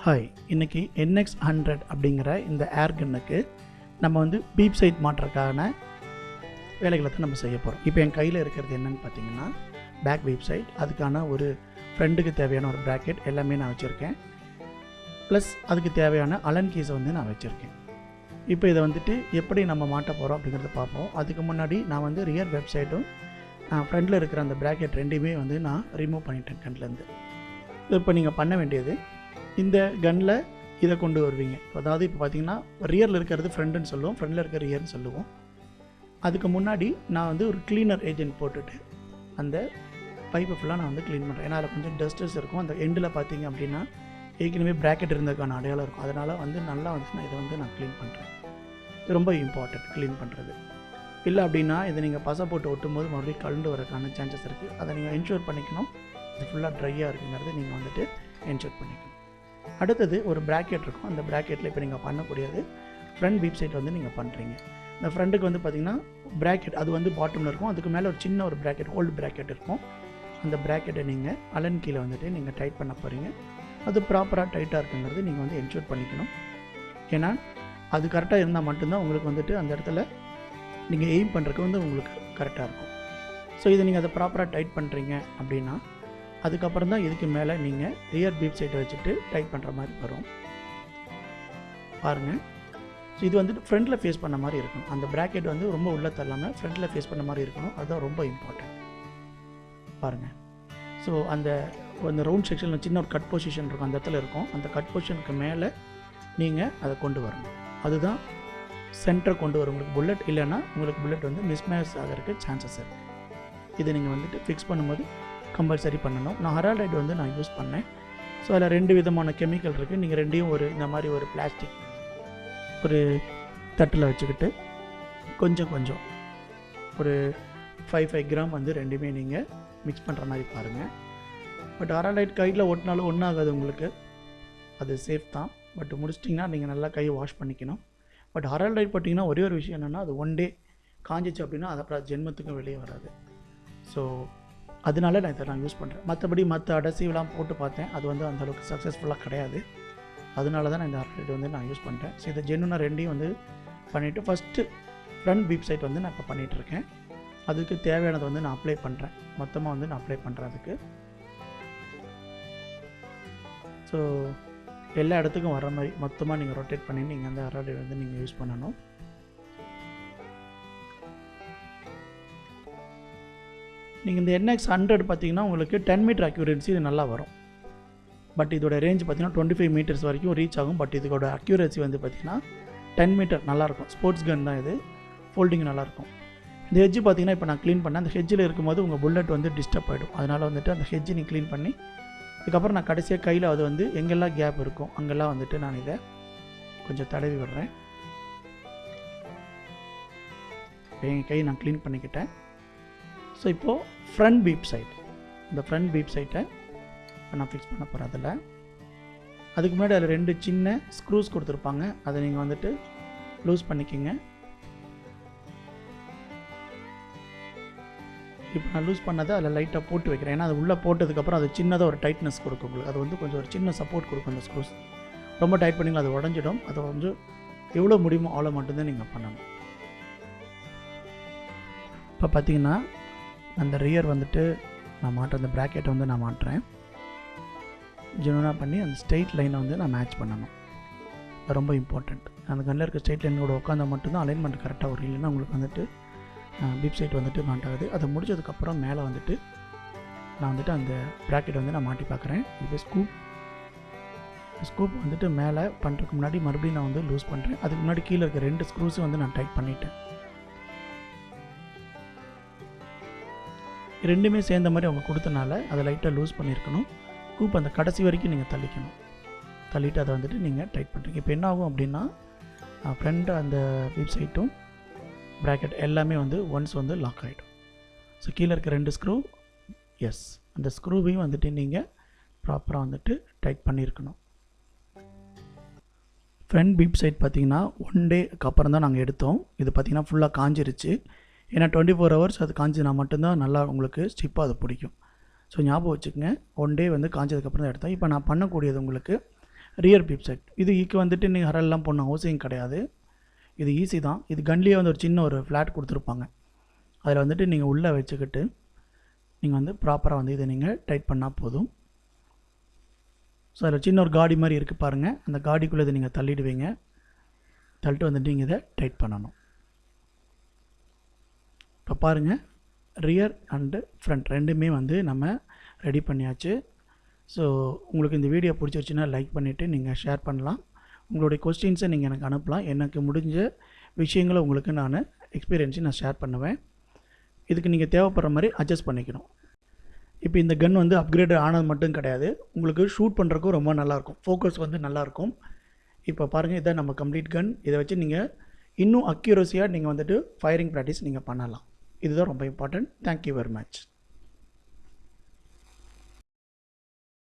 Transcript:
Hi, இன்றைக்கி NX100 அப்படிங்கிற இந்த ஏர் கன்னுக்கு நம்ம வந்து பீப் சைட் மாட்டுறதுக்கான வேலைகளை தான் நம்ம செய்ய போகிறோம். இப்போ என் கையில் இருக்கிறது என்னென்னு பார்த்தீங்கன்னா பேக் பீப் சைட், அதுக்கான ஒரு ஃப்ரெண்டுக்கு தேவையான ஒரு ப்ராக்கெட் எல்லாமே நான் வச்சுருக்கேன். ப்ளஸ் அதுக்கு தேவையான அலன் கீஸை வந்து நான் வச்சுருக்கேன். இப்போ இதை வந்துட்டு எப்படி நம்ம மாட்ட போகிறோம் அப்படிங்கிறத பார்ப்போம். அதுக்கு முன்னாடி நான் வந்து ரியர் வெப்சைட்டும் ஃப்ரண்டில் இருக்கிற அந்த ப்ராக்கெட் ரெண்டையுமே வந்து நான் ரிமூவ் பண்ணிட்டேன் கண்ணிலேருந்து. இப்போ நீங்கள் பண்ண வேண்டியது, இந்த கன்னில் இதை கொண்டு வருவீங்க. அதாவது இப்போ பார்த்தீங்கன்னா ரியரில் இருக்கிறது ஃப்ரண்ட்டுன்னு சொல்லுவோம், ஃப்ரண்டில் இருக்கிற ரியர்னு சொல்லுவோம். அதுக்கு முன்னாடி நான் வந்து ஒரு க்ளீனர் ஏஜென்ட் போட்டுட்டு அந்த பைப்பை ஃபுல்லாக நான் வந்து க்ளீன் பண்ணுறேன். ஏன்னா அதில் கொஞ்சம் டஸ்டர்ஸ் இருக்கும். அந்த எண்டில் பார்த்தீங்க அப்படின்னா ஏற்கனவே ப்ராக்கெட் இருந்ததுக்கான அடையாளம் இருக்கும். அதனால் வந்து நல்லா வந்து நான் இதை வந்து நான் க்ளீன் பண்ணுறேன். இது ரொம்ப இம்பார்ட்டன்ட் க்ளீன் பண்ணுறது. இல்லை அப்படின்னா இதை நீங்கள் பசை போட்டு ஒட்டும் போது மறுபடியும் கலந்து வரக்கான சான்சஸ் இருக்குது. அதை நீங்கள் என்ஷூர் பண்ணிக்கணும். இது ஃபுல்லாக ட்ரையாக இருக்குங்கிறது நீங்கள் வந்துட்டு என்ஷூர் பண்ணிக்கணும். அடுத்தது ஒரு ப்ராக்கெட் இருக்கும். அந்த ப்ராக்கெட்டில் இப்போ நீங்கள் பண்ணக்கூடியது ஃப்ரண்ட் பீப் சைட் வந்து நீங்கள் பண்ணுறீங்க. இந்த ஃப்ரண்ட்டுக்கு வந்து பார்த்திங்கன்னா ப்ராக்கெட் அது வந்து பாட்டமில் இருக்கும். அதுக்கு மேலே ஒரு சின்ன ஒரு ப்ராக்கெட் ஹோல்டு ப்ராக்கெட் இருக்கும். அந்த ப்ராக்கெட்டை நீங்கள் அலன் கீழே வந்துட்டு நீங்கள் டைட் பண்ண போகிறீங்க. அது ப்ராப்பராக டைட்டாக இருக்குங்கிறது நீங்கள் வந்து என்ஷூர் பண்ணிக்கணும். ஏன்னா அது கரெக்டாக இருந்தால் மட்டும்தான் உங்களுக்கு வந்துட்டு அந்த இடத்துல நீங்கள் எய்ம் பண்ணுறதுக்கு வந்து உங்களுக்கு கரெக்டாக இருக்கும். ஸோ இதை நீங்கள் அதை ப்ராப்பராக டைட் பண்ணுறீங்க அப்படின்னா அதுக்கப்புறம் தான் இதுக்கு மேலே நீங்கள் ரியர் பீப் சைட்டை வச்சுட்டு டைட் பண்ணுற மாதிரி வரும். பாருங்கள். ஸோ இது வந்துட்டு ஃப்ரண்ட்டில் ஃபேஸ் பண்ண மாதிரி இருக்கணும். அந்த ப்ராக்கெட் வந்து ரொம்ப உள்ளே தள்ளாமல் ஃப்ரண்ட்டில் ஃபேஸ் பண்ண மாதிரி இருக்கணும். அதுதான் ரொம்ப இம்பார்ட்டன்ட். பாருங்கள். ஸோ அந்த ரவுண்ட் செக்ஷனில் சின்ன ஒரு கட் பொசிஷன் இருக்கும், அந்த இடத்துல இருக்கும். அந்த கட் பொசிஷனுக்கு மேலே நீங்கள் அதை கொண்டு வரணும். அதுதான் சென்டரை கொண்டு வரும். உங்களுக்கு புல்லட் இல்லைன்னா உங்களுக்கு புல்லட் வந்து மிஸ்மேட்ச் ஆகிறதுக்கு சான்சஸ் இருக்குது. இதை நீங்கள் வந்துட்டு ஃபிக்ஸ் பண்ணும்போது கம்பல்சரி பண்ணணும். நான் ஹெரால்டைட் வந்து நான் யூஸ் பண்ணேன். ஸோ அதில் 2 விதமான கெமிக்கல் இருக்குது. நீங்கள் ரெண்டையும் இந்த மாதிரி ஒரு பிளாஸ்டிக் ஒரு தட்டில் வச்சுக்கிட்டு கொஞ்சம் ஒரு 5 கிராம் வந்து ரெண்டுமே நீங்கள் மிக்ஸ் பண்ணுற மாதிரி பாருங்கள். பட் ஹெரால்டைட் கையில் ஒட்டினாலும் ஒன்றாகாது உங்களுக்கு, அது சேஃப் தான். பட் முடிச்சிட்டிங்கன்னா நீங்கள் நல்லா கையை வாஷ் பண்ணிக்கணும். பட் ஹெரால்டைட் போட்டிங்கன்னா ஒரே ஒரு விஷயம் என்னென்னா, அது 1 டே காஞ்சிச்சு அப்படின்னா அது அப்புறம் ஜென்மத்துக்கும் வெளியே வராது. ஸோ அதனால நான் இதை யூஸ் பண்ணுறேன். மற்றபடி மற்ற அடசிவ்லாம் போட்டு பார்த்தேன், அது வந்து அந்தளவுக்கு சக்ஸஸ்ஃபுல்லாக கிடையாது. அதனால தான் நான் இந்த ஹெரால்டைட் வந்து நான் யூஸ் பண்ணுறேன். ஸோ இதை ஜென்னுனா ரெண்டையும் வந்து பண்ணிவிட்டு ஃபஸ்ட்டு ஃப்ரண்ட் பீப் சைட் வந்து நான் இப்போ பண்ணிகிட்ருக்கேன். அதுக்கு தேவையானதை வந்து நான் அப்ளை பண்ணுறேன். மொத்தமாக வந்து நான் அப்ளை பண்ணுறேன் அதுக்கு. ஸோ எல்லா இடத்துக்கும் வர மாதிரி மொத்தமாக நீங்கள் ரொட்டேட் பண்ணி நீங்கள் அந்த ஹெரால்டைட் வந்து நீங்கள் யூஸ் பண்ணணும். நீங்கள் இந்த NX100 பார்த்தீங்கன்னா உங்களுக்கு 10 மீட்டர் அக்யூரன்சி இது நல்லா வரும். பட் இதோட ரேஞ்ச் பார்த்தீங்கன்னா 25 மீட்டர்ஸ் வரைக்கும் ரீச் ஆகும். பட் இதோட அக்யூரன்சி வந்து பார்த்திங்கன்னா 10 மீட்டர் நல்லாயிருக்கும். ஸ்போர்ட்ஸ் கன் தான் இது. ஃபோல்டிங் நல்லாயிருக்கும். இந்த ஹெட்ஜ் பார்த்தீங்கன்னா இப்போ நான் க்ளீன் பண்ணேன். அந்த ஹெட்ஜில் இருக்கும்போது உங்கள் புல்லட் வந்து டிஸ்டர்ப் ஆகிடும். அதனால் வந்துட்டு அந்த ஹெட்ஜை நீ க்ளீன் பண்ணி அதுக்கப்புறம் நான் கடைசியாக கையில் அது வந்து எங்கெல்லாம் கேப் இருக்கும் அங்கெல்லாம் வந்துட்டு நான் இதை கொஞ்சம் தடவி விடுறேன். என் கை நான் க்ளீன் பண்ணிக்கிட்டேன். ஸோ இப்போது ஃப்ரண்ட் பீப் சைட், இந்த ஃப்ரண்ட் பீப் சைட்டை நான் ஃபிக்ஸ் பண்ண போகிறேன். அதுக்கு முன்னாடி அதில் 2 சின்ன ஸ்க்ரூஸ் கொடுத்துருப்பாங்க. அதை நீங்கள் வந்துட்டு லூஸ் பண்ணிக்கிங்க. இப்போ நான் லூஸ் பண்ணதை அதில் லைட்டாக போட்டு வைக்கிறேன். ஏன்னா அது உள்ளே போட்டதுக்கப்புறம் அது சின்னதாக ஒரு டைட்னஸ் கொடுக்கும் உங்களுக்கு. அது வந்து கொஞ்சம் ஒரு சின்ன சப்போர்ட் கொடுக்கும். அந்த ஸ்க்ரூஸ் ரொம்ப டைட் பண்ணிங்களா அது உடஞ்சிடும். அதை கொஞ்சம் எவ்வளோ முடியுமோ அவ்வளோ மட்டும்தான் நீங்கள் பண்ணணும். இப்போ பார்த்தீங்கன்னா அந்த ரியர் வந்துட்டு நான் மாட்டுற அந்த ப்ராக்கெட்டை வந்து நான் மாட்டுறேன். ஜெனுவனாக பண்ணி அந்த ஸ்ட்ரெயிட் லைனை வந்து நான் மேட்ச் பண்ணணும். அது ரொம்ப இம்பார்ட்டண்ட். அந்த கண்ணில் இருக்க ஸ்ட்ரெயிட் லைனோட உட்காந்தா மட்டும்தான் அலைன்மெண்ட் கரெக்டாக வரும். இல்லைன்னா உங்களுக்கு வந்துட்டு பீப் சைட் வந்துட்டு மாட்டாகுது. அதை முடிச்சதுக்கப்புறம் மேலே வந்துட்டு நான் வந்துட்டு அந்த ப்ராக்கெட் வந்து நான் மாட்டி பார்க்குறேன். இது ஸ்கூப் வந்துட்டு மேலே பண்ணுறதுக்கு முன்னாடி மறுபடியும் நான் வந்து லூஸ் பண்ணுறேன். அதுக்கு முன்னாடி கீழே இருக்க 2 ஸ்க்ரூஸும் வந்து நான் டைட் பண்ணிட்டேன். ரெண்டுமே சேர்ந்த மாதிரி அவங்க கொடுத்தனால அதை லைட்டாக லூஸ் பண்ணியிருக்கணும். கூப் அந்த கடைசி வரைக்கும் நீங்கள் தள்ளிட்டு அதை வந்துட்டு நீங்கள் டைட் பண்ணுறீங்க. இப்போ என்ன ஆகும் அப்படின்னா ஃப்ரண்ட் அந்த பீப் சைட்டும் ப்ராக்கெட் எல்லாமே வந்து ஒன்ஸ் வந்து லாக் ஆகிடும். ஸோ கீழே இருக்க 2 ஸ்க்ரூ அந்த ஸ்க்ரூவையும் வந்துட்டு நீங்கள் ப்ராப்பராக வந்துட்டு டைட் பண்ணியிருக்கணும். ஃப்ரண்ட் பீப் சைட் பார்த்திங்கன்னா 1 டேக்கு அப்புறம் தான் நாங்கள் எடுத்தோம். இது பார்த்திங்கன்னா ஃபுல்லாக காஞ்சிருச்சு. ஏன்னா 24 ஹவர்ஸ் அது காஞ்சினா மட்டும்தான் நல்லா உங்களுக்கு ஸ்டிப்பாக அது பிடிக்கும். ஸோ ஞாபகம் வச்சுக்கோங்க, 1 டே வந்து காஞ்சதுக்கப்புறம் தான் எடுத்தோம். இப்போ நான் பண்ணக்கூடியது உங்களுக்கு ரியர் பீப் சைட். இதுக்கு வந்துட்டு நீங்கள் ஹரல்லாம் போடணும் அவசியம் கிடையாது. இது ஈஸி தான். இது கன்லேயே வந்து ஒரு சின்ன ஒரு ஃப்ளாட் கொடுத்துருப்பாங்க. அதில் வந்துட்டு நீங்கள் உள்ளே வச்சுக்கிட்டு நீங்கள் வந்து ப்ராப்பராக வந்து இதை நீங்கள் டைட் பண்ணால் போதும். ஸோ அதில் சின்ன ஒரு காடி மாதிரி இருக்குது பாருங்கள். அந்த காடிக்குள்ளே இதை நீங்கள் தள்ளிடுவீங்க. தள்ளிட்டு வந்துட்டு நீங்கள் இதை டைட் பண்ணணும். இப்போ பாருங்கள், ரியர் அண்டு ஃப்ரண்ட் ரெண்டுமே வந்து நம்ம ரெடி பண்ணியாச்சு. ஸோ உங்களுக்கு இந்த வீடியோ பிடிச்சிருச்சுன்னா லைக் பண்ணிவிட்டு நீங்கள் ஷேர் பண்ணலாம். உங்களுடைய கொஸ்டின்ஸை நீங்கள் எனக்கு அனுப்பலாம். எனக்கு முடிஞ்ச விஷயங்களை உங்களுக்கு நான் எக்ஸ்பீரியன்ஸை நான் ஷேர் பண்ணுவேன். இதுக்கு நீங்கள் தேவைப்படுற மாதிரி அட்ஜஸ்ட் பண்ணிக்கணும். இப்போ இந்த கன் வந்து அப்கிரேட் ஆனது மட்டும் கிடையாது, உங்களுக்கு ஷூட் பண்ணுறதுக்கும் ரொம்ப நல்லாயிருக்கும். ஃபோக்கஸ் வந்து நல்லாயிருக்கும். இப்போ பாருங்கள், இதான் நம்ம கம்ப்ளீட் கன். இதை வச்சு நீங்கள் இன்னும் அக்யூரஸியாக நீங்கள் வந்துட்டு ஃபயரிங் ப்ராக்டிஸ் நீங்கள் பண்ணலாம். இதுதான் ரொம்ப இம்பார்ட்டன்ட். Thank you very much.